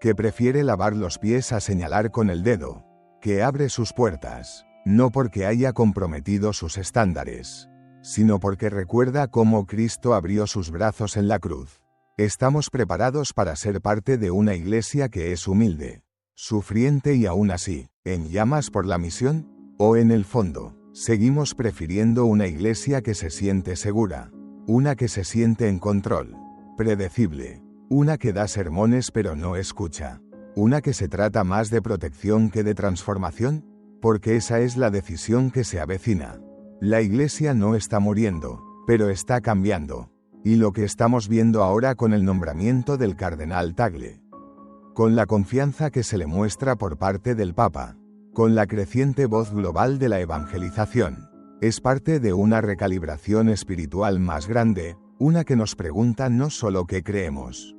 Que prefiere lavar los pies a señalar con el dedo, que abre sus puertas, no porque haya comprometido sus estándares, sino porque recuerda cómo Cristo abrió sus brazos en la cruz. ¿Estamos preparados para ser parte de una iglesia que es humilde, sufriente y aún así, en llamas por la misión? ¿O en el fondo, seguimos prefiriendo una iglesia que se siente segura, una que se siente en control, predecible, una que da sermones pero no escucha, una que se trata más de protección que de transformación? Porque esa es la decisión que se avecina. La iglesia no está muriendo, pero está cambiando. Y lo que estamos viendo ahora con el nombramiento del cardenal Tagle, con la confianza que se le muestra por parte del Papa, con la creciente voz global de la evangelización, es parte de una recalibración espiritual más grande, una que nos pregunta no solo qué creemos,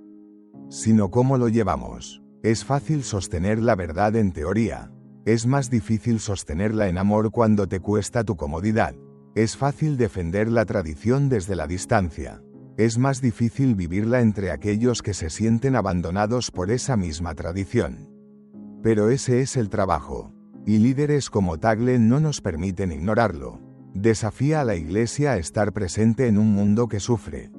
sino cómo lo llevamos. Es fácil sostener la verdad en teoría. Es más difícil sostenerla en amor cuando te cuesta tu comodidad. Es fácil defender la tradición desde la distancia. Es más difícil vivirla entre aquellos que se sienten abandonados por esa misma tradición. Pero ese es el trabajo. Y líderes como Tagle no nos permiten ignorarlo. Desafía a la Iglesia a estar presente en un mundo que sufre.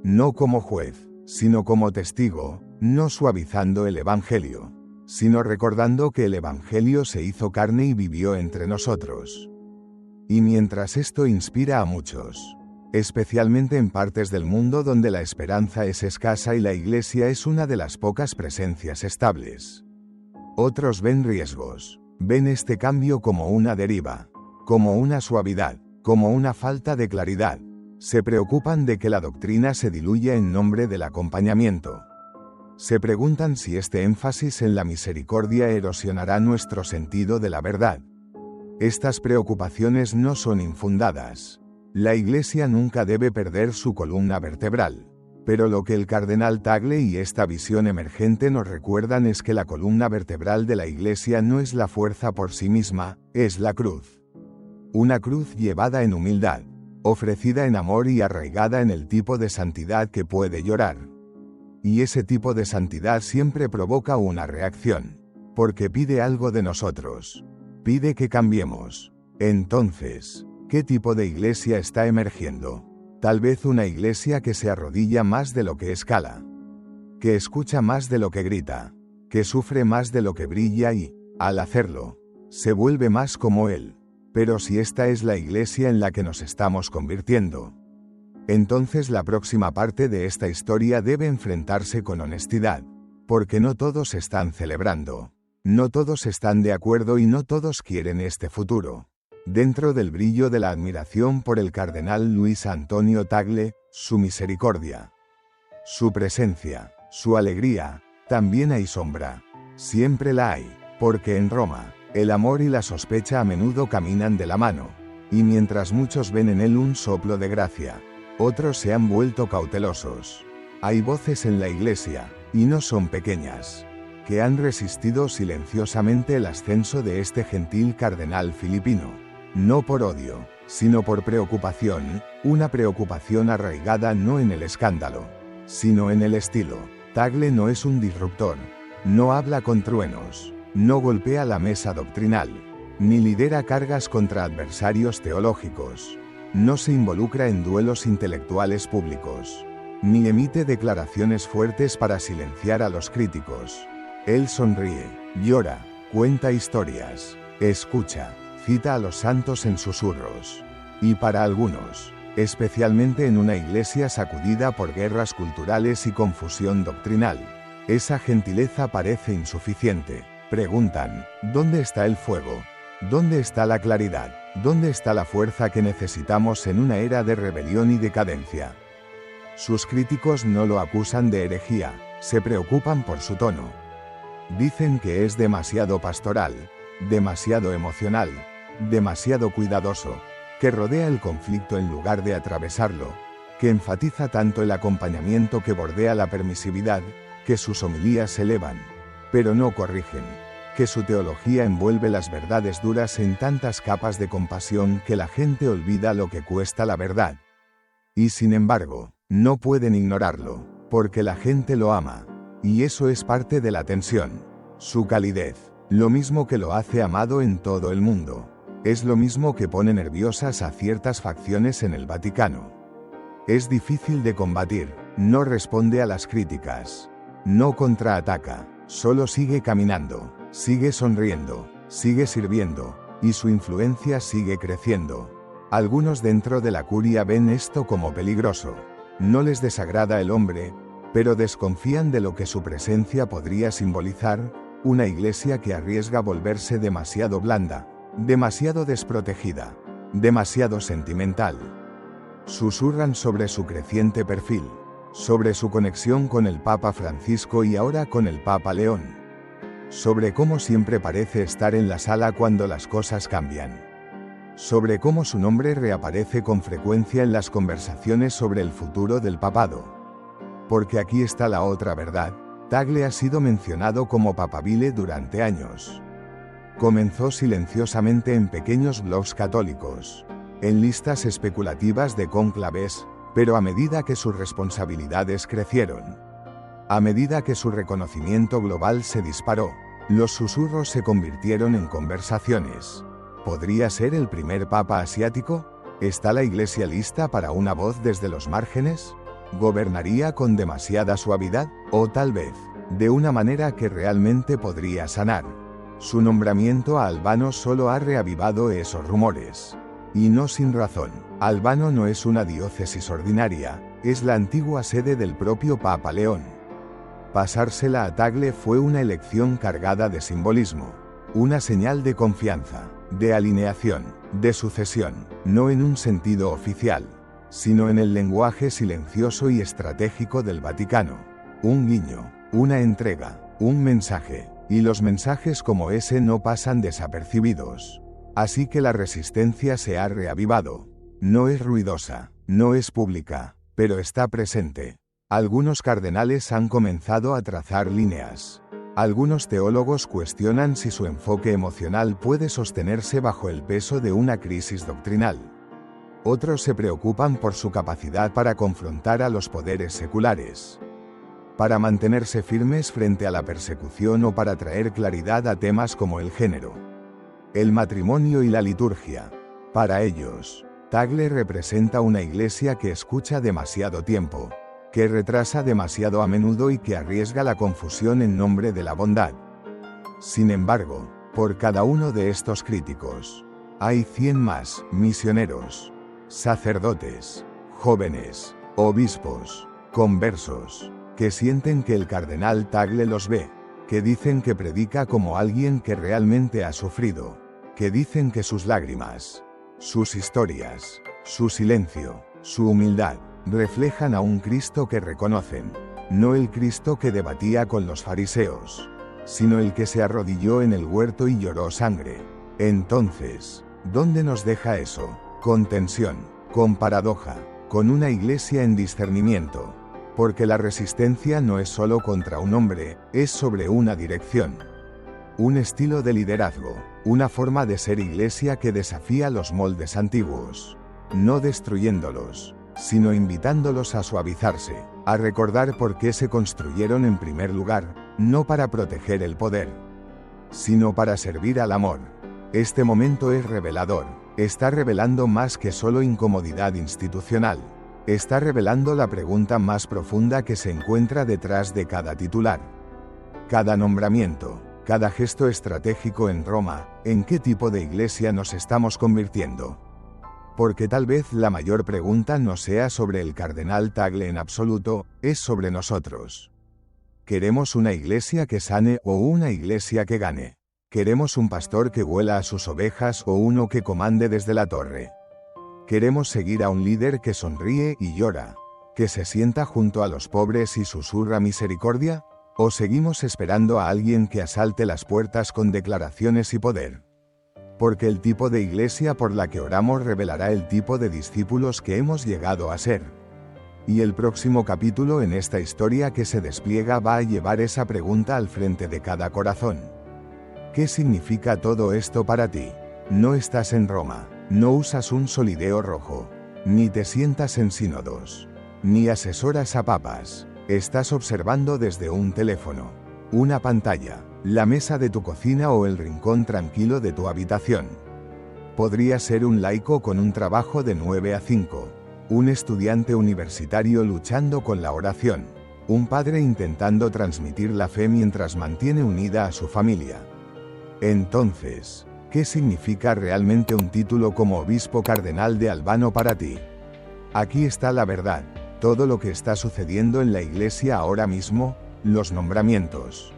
No como juez, sino como testigo, no suavizando el Evangelio, sino recordando que el Evangelio se hizo carne y vivió entre nosotros. Y mientras esto inspira a muchos, especialmente en partes del mundo donde la esperanza es escasa y la Iglesia es una de las pocas presencias estables, otros ven riesgos, ven este cambio como una deriva, como una suavidad, como una falta de claridad. Se preocupan de que la doctrina se diluya en nombre del acompañamiento. Se preguntan si este énfasis en la misericordia erosionará nuestro sentido de la verdad. Estas preocupaciones no son infundadas. La Iglesia nunca debe perder su columna vertebral. Pero lo que el cardenal Tagle y esta visión emergente nos recuerdan es que la columna vertebral de la Iglesia no es la fuerza por sí misma, es la cruz. Una cruz llevada en humildad, ofrecida en amor y arraigada en el tipo de santidad que puede llorar. Y ese tipo de santidad siempre provoca una reacción, porque pide algo de nosotros, pide que cambiemos. Entonces, ¿qué tipo de iglesia está emergiendo? Tal vez una iglesia que se arrodilla más de lo que escala, que escucha más de lo que grita, que sufre más de lo que brilla y, al hacerlo, se vuelve más como Él. Pero si esta es la iglesia en la que nos estamos convirtiendo, entonces la próxima parte de esta historia debe enfrentarse con honestidad, porque no todos están celebrando, no todos están de acuerdo y no todos quieren este futuro. Dentro del brillo de la admiración por el cardenal Luis Antonio Tagle, su misericordia, su presencia, su alegría, también hay sombra. Siempre la hay, porque en Roma, el amor y la sospecha a menudo caminan de la mano, y mientras muchos ven en él un soplo de gracia, otros se han vuelto cautelosos. Hay voces en la Iglesia, y no son pequeñas, que han resistido silenciosamente el ascenso de este gentil cardenal filipino, no por odio, sino por preocupación, una preocupación arraigada no en el escándalo, sino en el estilo. Tagle no es un disruptor, no habla con truenos, no golpea la mesa doctrinal, ni lidera cargas contra adversarios teológicos, no se involucra en duelos intelectuales públicos, ni emite declaraciones fuertes para silenciar a los críticos. Él sonríe, llora, cuenta historias, escucha, cita a los santos en susurros. Y para algunos, especialmente en una iglesia sacudida por guerras culturales y confusión doctrinal, esa gentileza parece insuficiente. Preguntan, ¿dónde está el fuego? ¿Dónde está la claridad? ¿Dónde está la fuerza que necesitamos en una era de rebelión y decadencia? Sus críticos no lo acusan de herejía, se preocupan por su tono. Dicen que es demasiado pastoral, demasiado emocional, demasiado cuidadoso, que rodea el conflicto en lugar de atravesarlo, que enfatiza tanto el acompañamiento que bordea la permisividad, que sus homilías se elevan, pero no corrigen, que su teología envuelve las verdades duras en tantas capas de compasión que la gente olvida lo que cuesta la verdad. Y sin embargo, no pueden ignorarlo, porque la gente lo ama, y eso es parte de la tensión. Su calidez, lo mismo que lo hace amado en todo el mundo, es lo mismo que pone nerviosas a ciertas facciones en el Vaticano. Es difícil de combatir, no responde a las críticas, no contraataca, solo sigue caminando, sigue sonriendo, sigue sirviendo, y su influencia sigue creciendo. Algunos dentro de la curia ven esto como peligroso. No les desagrada el hombre, pero desconfían de lo que su presencia podría simbolizar, una iglesia que arriesga volverse demasiado blanda, demasiado desprotegida, demasiado sentimental. Susurran sobre su creciente perfil, sobre su conexión con el Papa Francisco y ahora con el Papa León, sobre cómo siempre parece estar en la sala cuando las cosas cambian, sobre cómo su nombre reaparece con frecuencia en las conversaciones sobre el futuro del papado. Porque aquí está la otra verdad, Tagle ha sido mencionado como papabile durante años. Comenzó silenciosamente en pequeños blogs católicos, en listas especulativas de cónclaves, pero a medida que sus responsabilidades crecieron, a medida que su reconocimiento global se disparó, los susurros se convirtieron en conversaciones. ¿Podría ser el primer papa asiático? ¿Está la Iglesia lista para una voz desde los márgenes? ¿Gobernaría con demasiada suavidad? ¿O tal vez, de una manera que realmente podría sanar? Su nombramiento a Albano solo ha reavivado esos rumores. Y no sin razón. Albano no es una diócesis ordinaria, es la antigua sede del propio Papa León. Pasársela a Tagle fue una elección cargada de simbolismo, una señal de confianza, de alineación, de sucesión, no en un sentido oficial, sino en el lenguaje silencioso y estratégico del Vaticano. Un guiño, una entrega, un mensaje, y los mensajes como ese no pasan desapercibidos. Así que la resistencia se ha reavivado. No es ruidosa, no es pública, pero está presente. Algunos cardenales han comenzado a trazar líneas. Algunos teólogos cuestionan si su enfoque emocional puede sostenerse bajo el peso de una crisis doctrinal. Otros se preocupan por su capacidad para confrontar a los poderes seculares, para mantenerse firmes frente a la persecución o para traer claridad a temas como el género, el matrimonio y la liturgia. Para ellos, Tagle representa una iglesia que escucha demasiado tiempo, que retrasa demasiado a menudo y que arriesga la confusión en nombre de la bondad. Sin embargo, por cada uno de estos críticos, hay 100 más, misioneros, sacerdotes, jóvenes, obispos, conversos, que sienten que el cardenal Tagle los ve, que dicen que predica como alguien que realmente ha sufrido, que dicen que sus lágrimas, sus historias, su silencio, su humildad, reflejan a un Cristo que reconocen, no el Cristo que debatía con los fariseos, sino el que se arrodilló en el huerto y lloró sangre. Entonces, ¿dónde nos deja eso? Con tensión, con paradoja, con una iglesia en discernimiento. Porque la resistencia no es solo contra un hombre, es sobre una dirección. Un estilo de liderazgo, una forma de ser iglesia que desafía los moldes antiguos, no destruyéndolos, sino invitándolos a suavizarse, a recordar por qué se construyeron en primer lugar, no para proteger el poder, sino para servir al amor. Este momento es revelador, está revelando más que solo incomodidad institucional. Está revelando la pregunta más profunda que se encuentra detrás de cada titular. Cada nombramiento, cada gesto estratégico en Roma, ¿en qué tipo de iglesia nos estamos convirtiendo? Porque tal vez la mayor pregunta no sea sobre el cardenal Tagle en absoluto, es sobre nosotros. ¿Queremos una iglesia que sane o una iglesia que gane? ¿Queremos un pastor que huela a sus ovejas o uno que comande desde la torre? ¿Queremos seguir a un líder que sonríe y llora, que se sienta junto a los pobres y susurra misericordia? ¿O seguimos esperando a alguien que asalte las puertas con declaraciones y poder? porque el tipo de iglesia por la que oramos revelará el tipo de discípulos que hemos llegado a ser. Y el próximo capítulo en esta historia que se despliega va a llevar esa pregunta al frente de cada corazón. ¿Qué significa todo esto para ti? No estás en Roma, no usas un solideo rojo, ni te sientas en sínodos, ni asesoras a papas, estás observando desde un teléfono, una pantalla, la mesa de tu cocina o el rincón tranquilo de tu habitación. Podría ser un laico con un trabajo de 9 a 5, un estudiante universitario luchando con la oración, un padre intentando transmitir la fe mientras mantiene unida a su familia. Entonces, ¿qué significa realmente un título como obispo cardenal de Albano para ti? Aquí está la verdad, todo lo que está sucediendo en la iglesia ahora mismo, los nombramientos,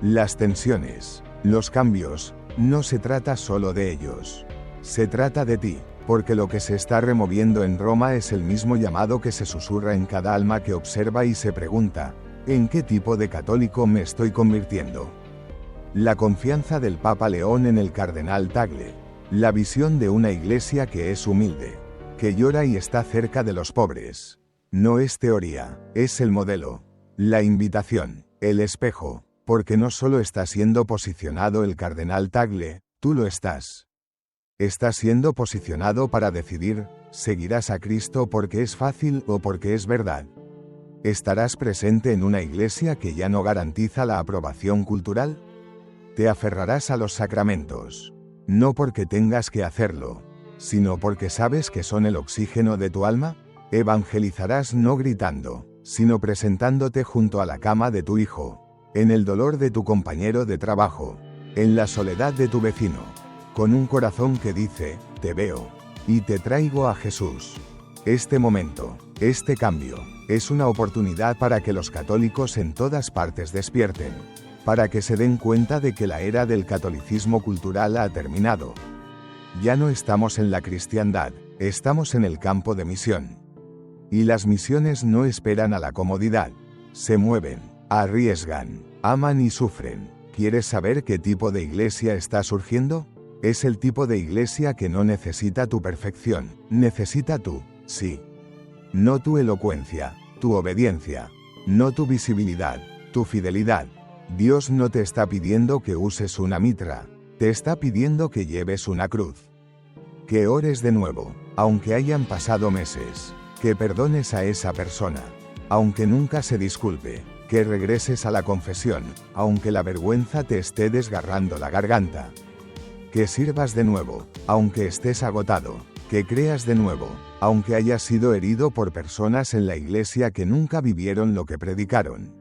las tensiones, los cambios, no se trata solo de ellos. Se trata de ti, porque lo que se está removiendo en Roma es el mismo llamado que se susurra en cada alma que observa y se pregunta, ¿en qué tipo de católico me estoy convirtiendo? La confianza del Papa León en el cardenal Tagle, la visión de una iglesia que es humilde, que llora y está cerca de los pobres. No es teoría, es el modelo, la invitación, el espejo, porque no solo está siendo posicionado el cardenal Tagle, tú lo estás. Estás siendo posicionado para decidir, ¿seguirás a Cristo porque es fácil o porque es verdad? ¿Estarás presente en una iglesia que ya no garantiza la aprobación cultural? Te aferrarás a los sacramentos, no porque tengas que hacerlo, sino porque sabes que son el oxígeno de tu alma. Evangelizarás no gritando, sino presentándote junto a la cama de tu hijo, en el dolor de tu compañero de trabajo, en la soledad de tu vecino, con un corazón que dice, te veo, y te traigo a Jesús. Este momento, este cambio, es una oportunidad para que los católicos en todas partes despierten, para que se den cuenta de que la era del catolicismo cultural ha terminado. Ya no estamos en la cristiandad, estamos en el campo de misión. Y las misiones no esperan a la comodidad, se mueven, arriesgan, aman y sufren. ¿Quieres saber qué tipo de iglesia está surgiendo? Es el tipo de iglesia que no necesita tu perfección, necesita tu sí. No tu elocuencia, tu obediencia, no tu visibilidad, tu fidelidad. Dios no te está pidiendo que uses una mitra, te está pidiendo que lleves una cruz. Que ores de nuevo, aunque hayan pasado meses, que perdones a esa persona, aunque nunca se disculpe, que regreses a la confesión, aunque la vergüenza te esté desgarrando la garganta. Que sirvas de nuevo, aunque estés agotado, que creas de nuevo, aunque hayas sido herido por personas en la iglesia que nunca vivieron lo que predicaron.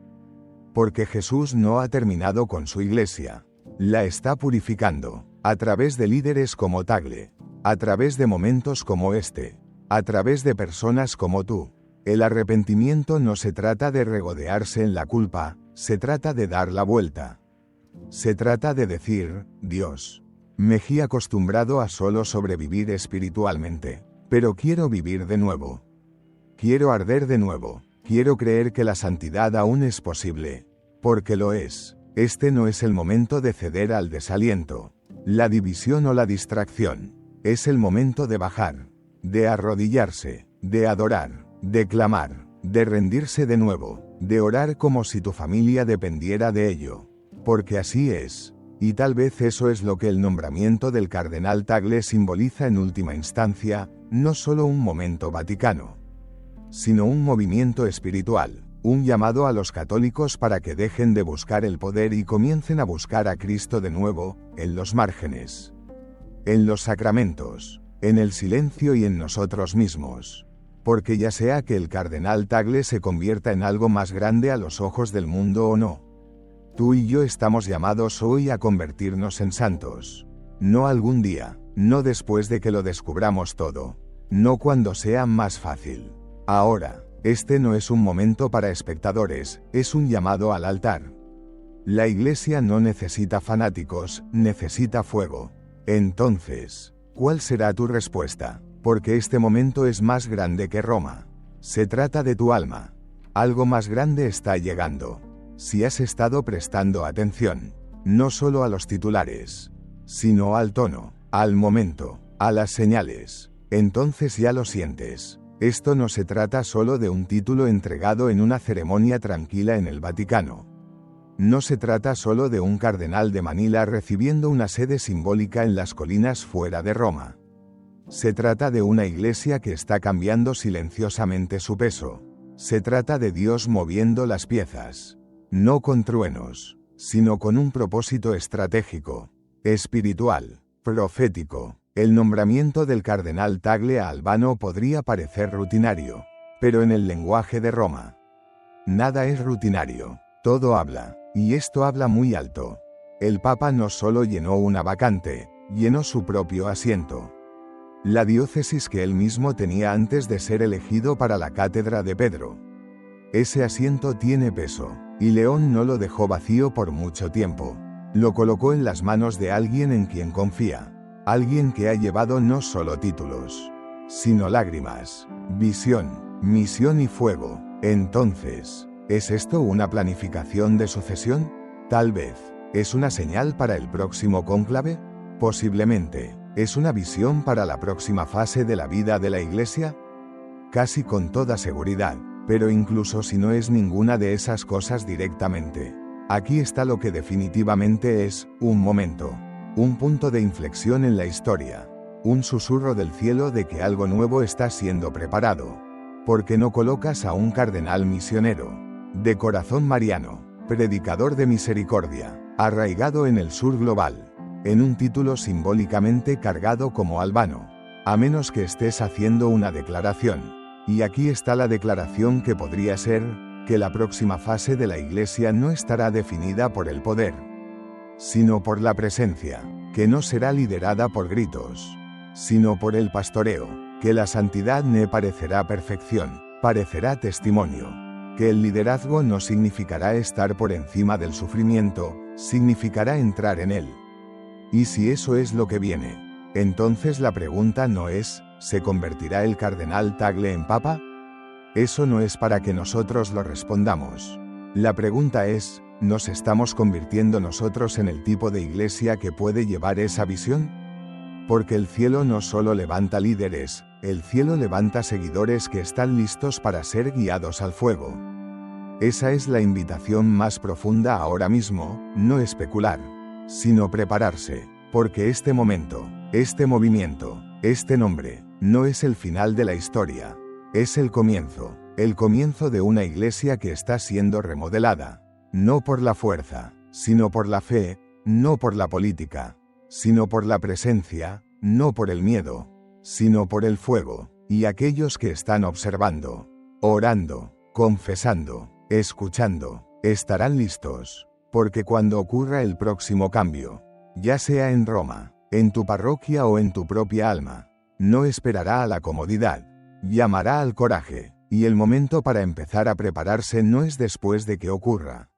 Porque Jesús no ha terminado con su iglesia, la está purificando, a través de líderes como Tagle, a través de momentos como este, a través de personas como tú. El arrepentimiento no se trata de regodearse en la culpa, se trata de dar la vuelta. Se trata de decir, Dios, me he acostumbrado a solo sobrevivir espiritualmente, pero quiero vivir de nuevo. Quiero arder de nuevo, quiero creer que la santidad aún es posible, porque lo es. Este no es el momento de ceder al desaliento, la división o la distracción. Es el momento de bajar, de arrodillarse, de adorar, de clamar, de rendirse de nuevo, de orar como si tu familia dependiera de ello. Porque así es. Y tal vez eso es lo que el nombramiento del cardenal Tagle simboliza en última instancia, no solo un momento vaticano, sino un movimiento espiritual, un llamado a los católicos para que dejen de buscar el poder y comiencen a buscar a Cristo de nuevo, en los márgenes, en los sacramentos, en el silencio y en nosotros mismos. Porque ya sea que el cardenal Tagle se convierta en algo más grande a los ojos del mundo o no, tú y yo estamos llamados hoy a convertirnos en santos. No algún día, no después de que lo descubramos todo, no cuando sea más fácil. Ahora, este no es un momento para espectadores, es un llamado al altar. La iglesia no necesita fanáticos, necesita fuego. Entonces, ¿cuál será tu respuesta? Porque este momento es más grande que Roma. Se trata de tu alma. Algo más grande está llegando. Si has estado prestando atención, no solo a los titulares, sino al tono, al momento, a las señales. Entonces ya lo sientes. Esto no se trata solo de un título entregado en una ceremonia tranquila en el Vaticano. No se trata solo de un cardenal de Manila recibiendo una sede simbólica en las colinas fuera de Roma. Se trata de una iglesia que está cambiando silenciosamente su peso. Se trata de Dios moviendo las piezas. No con truenos, sino con un propósito estratégico, espiritual, profético. El nombramiento del cardenal Tagle a Albano podría parecer rutinario, pero en el lenguaje de Roma, nada es rutinario, todo habla, y esto habla muy alto. El Papa no solo llenó una vacante, llenó su propio asiento. La diócesis que él mismo tenía antes de ser elegido para la cátedra de Pedro. Ese asiento tiene peso, y León no lo dejó vacío por mucho tiempo. Lo colocó en las manos de alguien en quien confía. Alguien que ha llevado no solo títulos, sino lágrimas, visión, misión y fuego. Entonces, ¿es esto una planificación de sucesión? Tal vez. ¿Es una señal para el próximo cónclave? Posiblemente. ¿Es una visión para la próxima fase de la vida de la Iglesia? Casi con toda seguridad, pero incluso si no es ninguna de esas cosas directamente, aquí está lo que definitivamente es un momento. Un punto de inflexión en la historia. Un susurro del cielo de que algo nuevo está siendo preparado. Porque no colocas a un cardenal misionero, de corazón mariano, predicador de misericordia, arraigado en el sur global, en un título simbólicamente cargado como Albano, a menos que estés haciendo una declaración. Y aquí está la declaración que podría ser, que la próxima fase de la Iglesia no estará definida por el poder, sino por la presencia, que no será liderada por gritos, sino por el pastoreo, que la santidad no parecerá perfección, parecerá testimonio, que el liderazgo no significará estar por encima del sufrimiento, significará entrar en él. Y si eso es lo que viene, entonces la pregunta no es, ¿se convertirá el cardenal Tagle en papa? Eso no es para que nosotros lo respondamos. La pregunta es, ¿nos estamos convirtiendo nosotros en el tipo de iglesia que puede llevar esa visión? Porque el cielo no solo levanta líderes, el cielo levanta seguidores que están listos para ser guiados al fuego. Esa es la invitación más profunda ahora mismo, no especular, sino prepararse, porque este momento, este movimiento, este nombre, no es el final de la historia, es el comienzo de una iglesia que está siendo remodelada. No por la fuerza, sino por la fe, no por la política, sino por la presencia, no por el miedo, sino por el fuego, y aquellos que están observando, orando, confesando, escuchando, estarán listos, porque cuando ocurra el próximo cambio, ya sea en Roma, en tu parroquia o en tu propia alma, no esperará a la comodidad, llamará al coraje, y el momento para empezar a prepararse no es después de que ocurra.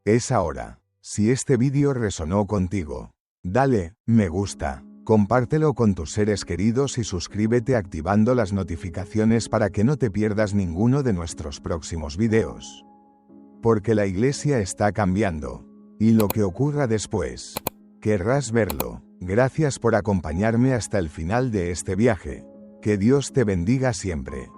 Es ahora. Si este vídeo resonó contigo, dale me gusta, compártelo con tus seres queridos y suscríbete activando las notificaciones para que no te pierdas ninguno de nuestros próximos videos. Porque la iglesia está cambiando, y lo que ocurra después, querrás verlo. Gracias por acompañarme hasta el final de este viaje. Que Dios te bendiga siempre.